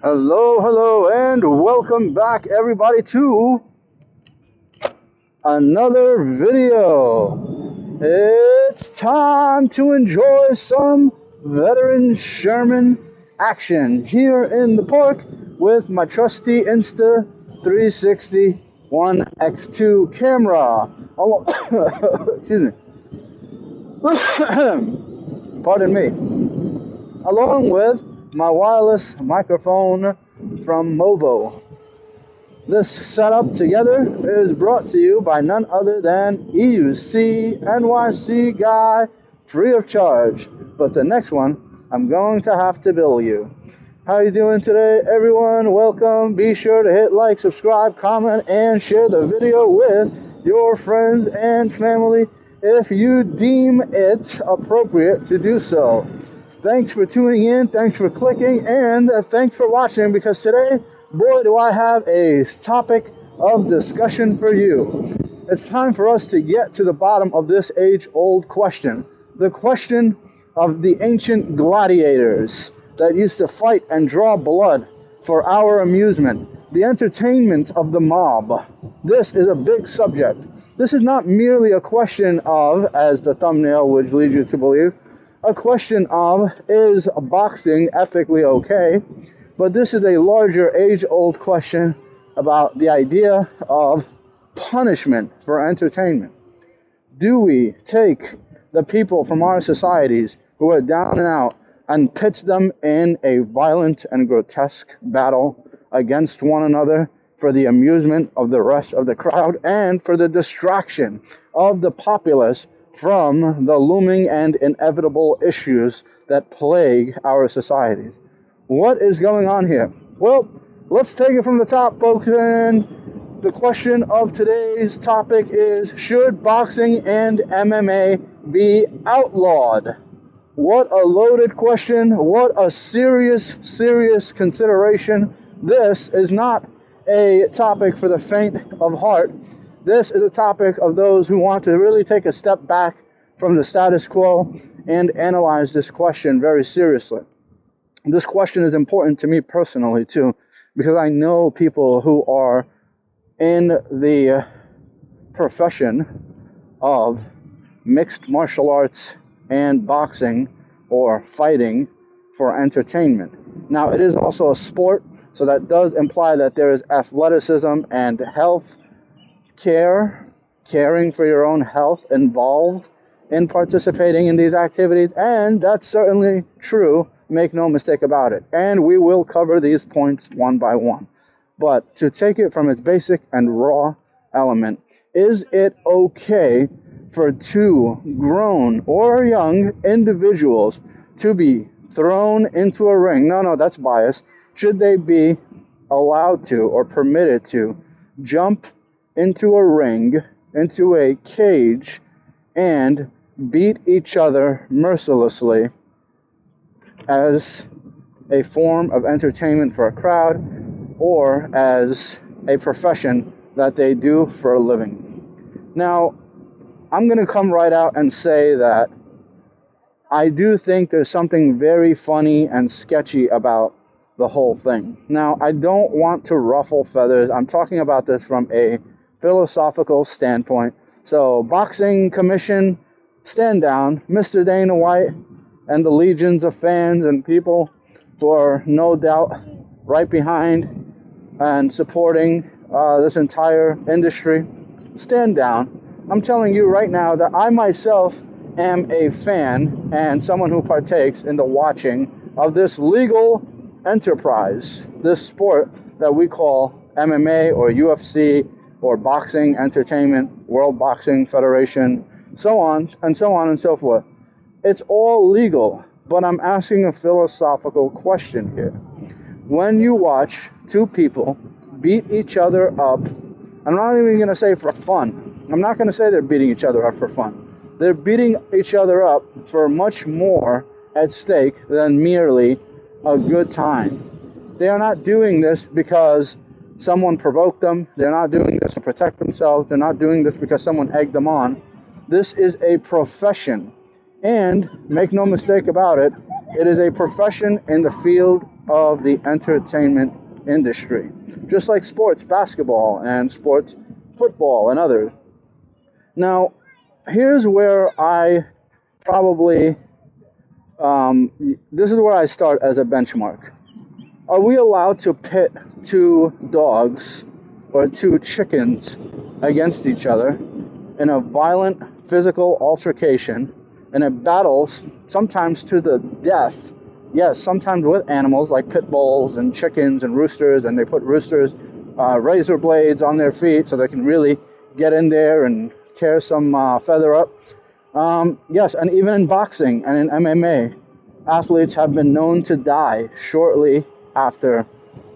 Hello, hello, and welcome back, everybody, to another video. It's time to enjoy some Veteran Sherman action here in the park with my trusty Insta 360 1x2 camera. Excuse me. Pardon me. Along with my wireless microphone from Movo. This setup together is brought to you by none other than EUC NYC guy, free of charge. But the next one, I'm going to have to bill you. How you doing today, everyone? Welcome. Be sure to hit like, subscribe, comment, and share the video with your friends and family if you deem it appropriate to do so. Thanks for tuning in, thanks for clicking, and thanks for watching, because today, boy, do I have a topic of discussion for you. It's time for us to get to the bottom of this age-old question. The question of the ancient gladiators that used to fight and draw blood for our amusement. The entertainment of the mob. This is a big subject. This is not merely a question of, as the thumbnail would lead you to believe, a question of, is boxing ethically okay? But this is a larger age-old question about the idea of punishment for entertainment. Do we take the people from our societies who are down and out and pit them in a violent and grotesque battle against one another for the amusement of the rest of the crowd and for the distraction of the populace from the looming and inevitable issues that plague our societies? What is going on here? Well, let's take it from the top, folks, and the question of today's topic is, should boxing and MMA be outlawed? What a loaded question. What a serious consideration. This is not a topic for the faint of heart. This is a topic of those who want to really take a step back from the status quo and analyze this question very seriously. This question is important to me personally, too, because I know people who are in the profession of mixed martial arts and boxing or fighting for entertainment. Now, it is also a sport, so that does imply that there is athleticism and health caring for your own health involved in participating in these activities, and that's certainly true, make no mistake about it. And we will cover these points one by one. But to take it from its basic and raw element, is it okay for two grown or young individuals to be thrown into a ring? No, that's bias. Should they be allowed to or permitted to jump into a ring, into a cage, and beat each other mercilessly as a form of entertainment for a crowd or as a profession that they do for a living? Now, I'm going to come right out and say that I do think there's something very funny and sketchy about the whole thing. Now, I don't want to ruffle feathers. I'm talking about this from a philosophical standpoint. So, Boxing Commission, stand down. Mr. Dana White and the legions of fans and people who are no doubt right behind and supporting this entire industry, stand down. I'm telling you right now that I myself am a fan and someone who partakes in the watching of this legal enterprise, this sport that we call MMA or UFC or boxing entertainment, World Boxing Federation, so on and so forth. It's all legal, but I'm asking a philosophical question here. When you watch two people beat each other up, I'm not even going to say for fun. I'm not going to say they're beating each other up for fun. They're beating each other up for much more at stake than merely a good time. They are not doing this because someone provoked them. They're not doing this to protect themselves. They're not doing this because someone egged them on. This is a profession. And make no mistake about it, it is a profession in the field of the entertainment industry, just like sports basketball and sports football and others. Now, here's where I probably, this is where I start as a benchmark. Are we allowed to pit two dogs or two chickens against each other in a violent physical altercation, in a battle, sometimes to the death? Yes, sometimes with animals like pit bulls and chickens and roosters, and they put roosters' razor blades on their feet so they can really get in there and tear some feather up. Yes, and even in boxing and in MMA, athletes have been known to die shortly after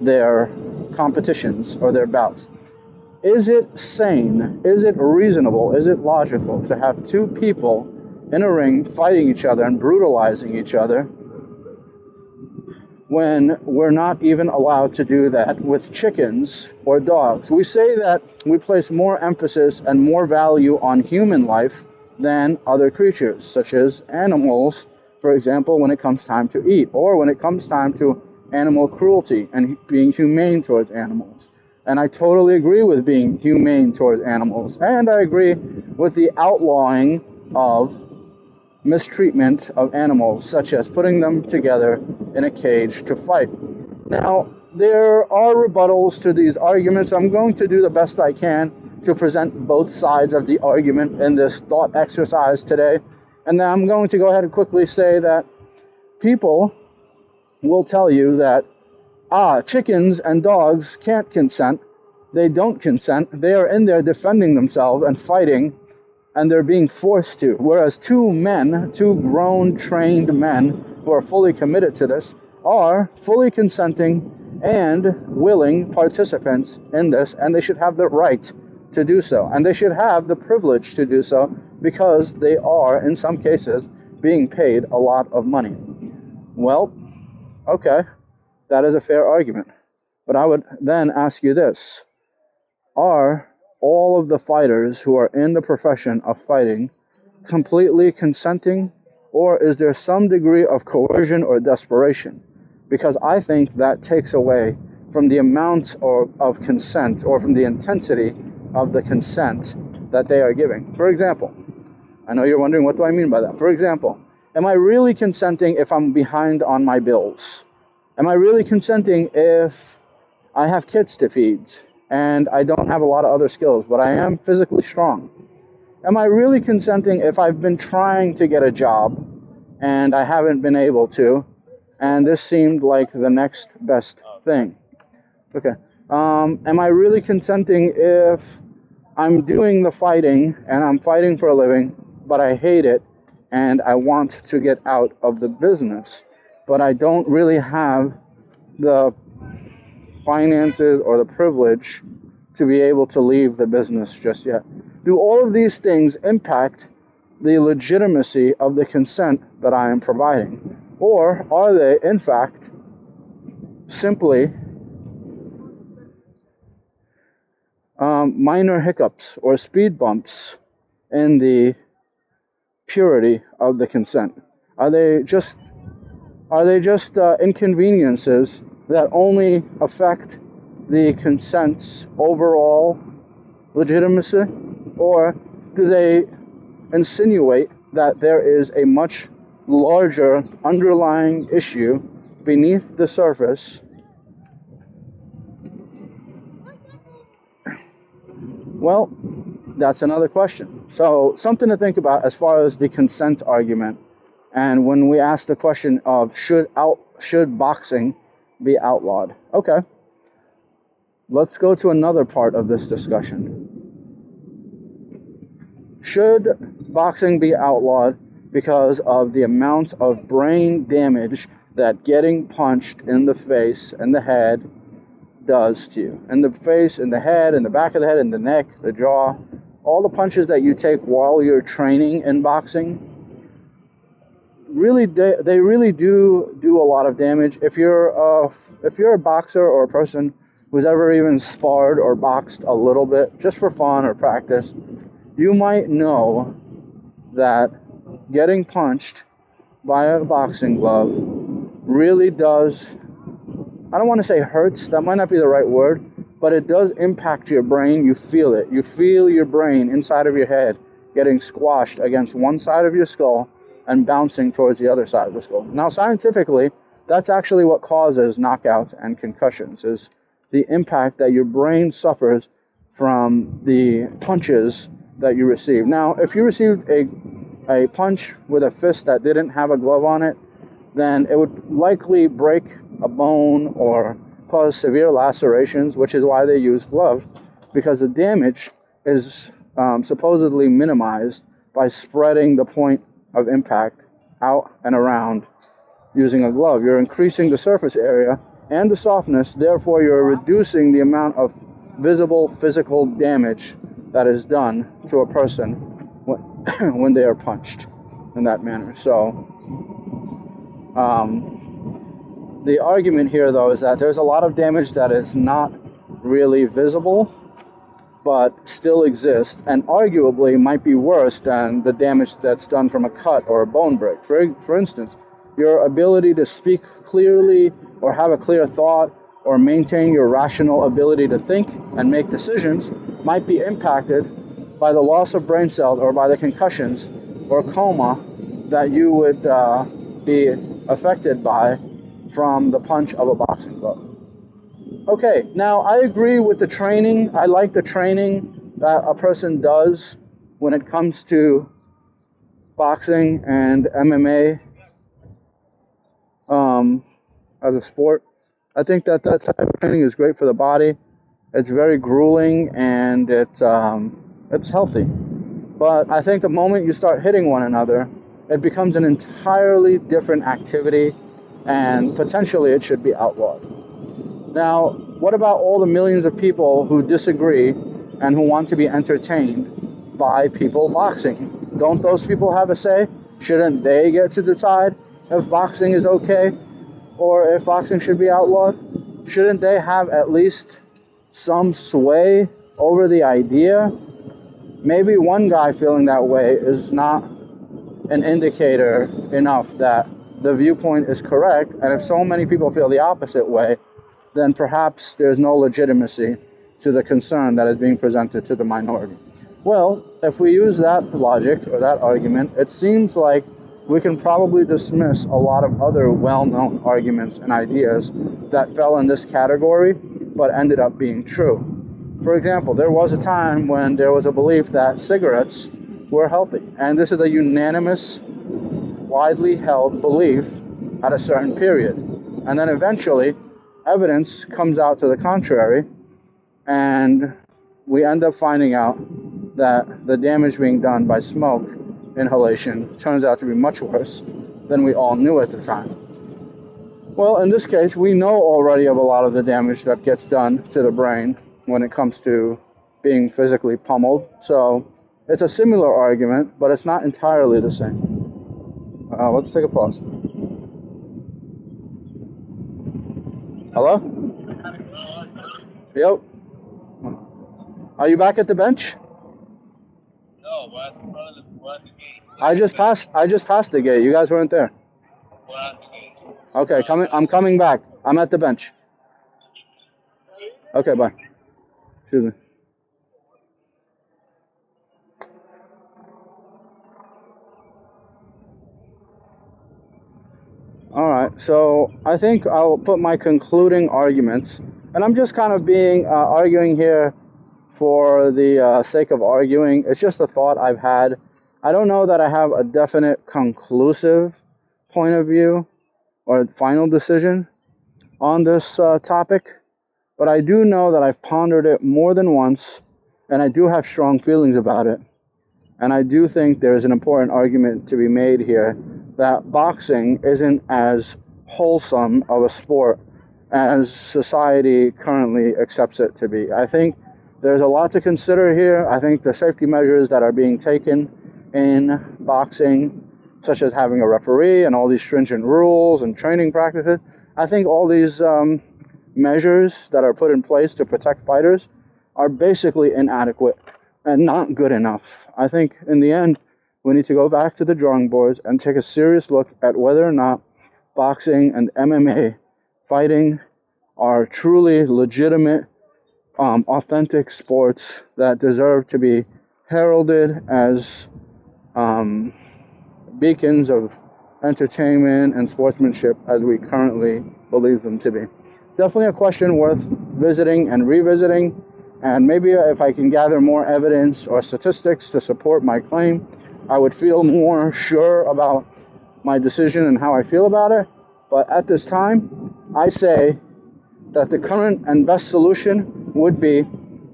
their competitions or their bouts. Is it sane? Is it reasonable? Is it logical to have two people in a ring fighting each other and brutalizing each other when we're not even allowed to do that with chickens or dogs? We say that we place more emphasis and more value on human life than other creatures, such as animals, for example, when it comes time to eat, or when it comes time to animal cruelty and being humane towards animals. And I totally agree with being humane towards animals. And I agree with the outlawing of mistreatment of animals, such as putting them together in a cage to fight. Now, there are rebuttals to these arguments. I'm going to do the best I can to present both sides of the argument in this thought exercise today. And then I'm going to go ahead and quickly say that people will tell you that, chickens and dogs can't consent. They don't consent. They are in there defending themselves and fighting, and they're being forced to. Whereas two grown, trained men who are fully committed to this are fully consenting and willing participants in this, and they should have the right to do so. And they should have the privilege to do so because they are, in some cases, being paid a lot of money. Well, okay, that is a fair argument. But I would then ask you this. Are all of the fighters who are in the profession of fighting completely consenting, or is there some degree of coercion or desperation? Because I think that takes away from the amount of consent, or from the intensity of the consent that they are giving. For example, I know you're wondering, what do I mean by that? For example, am I really consenting if I'm behind on my bills? Am I really consenting if I have kids to feed and I don't have a lot of other skills, but I am physically strong? Am I really consenting if I've been trying to get a job and I haven't been able to, and this seemed like the next best thing? Okay. Am I really consenting if I'm doing the fighting and I'm fighting for a living, but I hate it and I want to get out of the business, but I don't really have the finances or the privilege to be able to leave the business just yet? Do all of these things impact the legitimacy of the consent that I am providing? Or are they, in fact, simply minor hiccups or speed bumps in the purity of the consent? Are they just inconveniences that only affect the consent's overall legitimacy? Or do they insinuate that there is a much larger underlying issue beneath the surface? Well, that's another question. So something to think about as far as the consent argument. And when we ask the question of should boxing be outlawed? Okay. Let's go to another part of this discussion. Should boxing be outlawed because of the amount of brain damage that getting punched in the face and the head does to you? In the face, in the head, in the back of the head, in the neck, the jaw, all the punches that you take while you're training in boxing, really, they really do a lot of damage. If you're a boxer or a person who's ever even sparred or boxed a little bit, just for fun or practice, you might know that getting punched by a boxing glove really does I don't want to say hurts, that might not be the right word, but it does impact your brain. You feel it. You feel your brain inside of your head getting squashed against one side of your skull and bouncing towards the other side of the skull. Now, scientifically, that's actually what causes knockouts and concussions, is the impact that your brain suffers from the punches that you receive. Now, if you received a punch with a fist that didn't have a glove on it, then it would likely break a bone or cause severe lacerations, which is why they use gloves, because the damage is supposedly minimized by spreading the point of impact out and around using a glove. You're increasing the surface area and the softness, therefore you're reducing the amount of visible physical damage that is done to a person when they are punched in that manner. So the argument here, though, is that there's a lot of damage that is not really visible, but still exists, and arguably might be worse than the damage that's done from a cut or a bone break. For instance, your ability to speak clearly or have a clear thought or maintain your rational ability to think and make decisions might be impacted by the loss of brain cells or by the concussions or coma that you would be affected by from the punch of a boxing glove. Okay, now I agree with the training. I like the training that a person does when it comes to boxing and MMA as a sport. I think that type of training is great for the body. It's very grueling and it's healthy. But I think the moment you start hitting one another, it becomes an entirely different activity, and potentially it should be outlawed. Now, what about all the millions of people who disagree and who want to be entertained by people boxing? Don't those people have a say? Shouldn't they get to decide if boxing is okay or if boxing should be outlawed? Shouldn't they have at least some sway over the idea? Maybe one guy feeling that way is not an indicator enough that the viewpoint is correct, and if so many people feel the opposite way, then perhaps there's no legitimacy to the concern that is being presented to the minority. Well, if we use that logic or that argument, it seems like we can probably dismiss a lot of other well-known arguments and ideas that fell in this category but ended up being true. For example, there was a time when there was a belief that cigarettes were healthy, and this is a unanimous, widely held belief at a certain period. And then eventually, evidence comes out to the contrary, and we end up finding out that the damage being done by smoke inhalation turns out to be much worse than we all knew at the time. Well, in this case, we know already of a lot of the damage that gets done to the brain when it comes to being physically pummeled. So it's a similar argument, but it's not entirely the same. Let's take a pause. Hello? Yep. Are you back at the bench? No, we're at the gate. I just passed the gate. You guys weren't there. We're at the gate. Okay, I'm coming back. I'm at the bench. Okay, bye. Excuse me. All right, so I think I'll put my concluding arguments, and I'm just kind of being arguing here for the sake of arguing. It's just a thought I've had. I don't know that I have a definite conclusive point of view or final decision on this topic, but I do know that I've pondered it more than once, and I do have strong feelings about it. And I do think there's an important argument to be made here that boxing isn't as wholesome of a sport as society currently accepts it to be. I think there's a lot to consider here. I think the safety measures that are being taken in boxing, such as having a referee and all these stringent rules and training practices, I think all these measures that are put in place to protect fighters are basically inadequate and not good enough. I think in the end, we need to go back to the drawing boards and take a serious look at whether or not boxing and MMA fighting are truly legitimate, authentic sports that deserve to be heralded as beacons of entertainment and sportsmanship as we currently believe them to be. Definitely a question worth visiting and revisiting, and maybe if I can gather more evidence or statistics to support my claim, I would feel more sure about my decision and how I feel about it. But at this time, I say that the current and best solution would be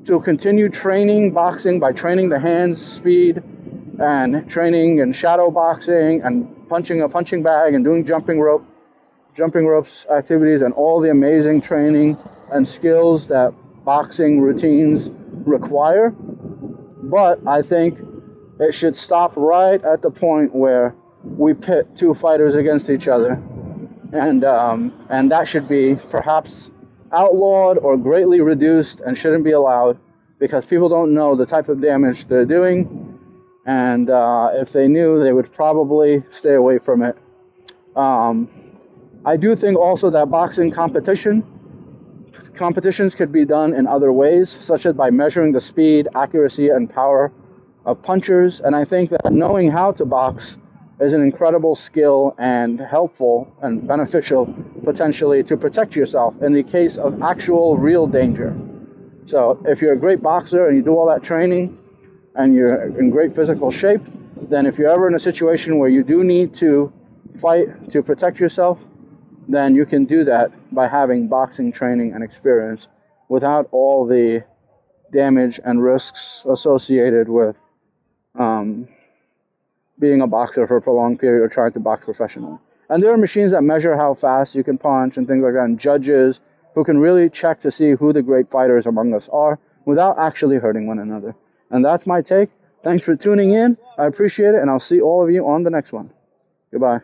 to continue training boxing by training the hands, speed, and training in shadow boxing and punching a punching bag and doing jumping ropes activities and all the amazing training and skills that boxing routines require. But I think it should stop right at the point where we pit two fighters against each other, and that should be perhaps outlawed or greatly reduced and shouldn't be allowed, because people don't know the type of damage they're doing, and if they knew, they would probably stay away from it. I do think also that boxing competitions could be done in other ways, such as by measuring the speed, accuracy, and power of punchers, and I think that knowing how to box is an incredible skill and helpful and beneficial potentially to protect yourself in the case of actual real danger. So if you're a great boxer and you do all that training and you're in great physical shape, then if you're ever in a situation where you do need to fight to protect yourself, then you can do that by having boxing training and experience without all the damage and risks associated with being a boxer for a prolonged period or trying to box professionally. And there are machines that measure how fast you can punch and things like that, and judges who can really check to see who the great fighters among us are without actually hurting one another. And that's my take. Thanks for tuning in. I appreciate it, and I'll see all of you on the next one. Goodbye.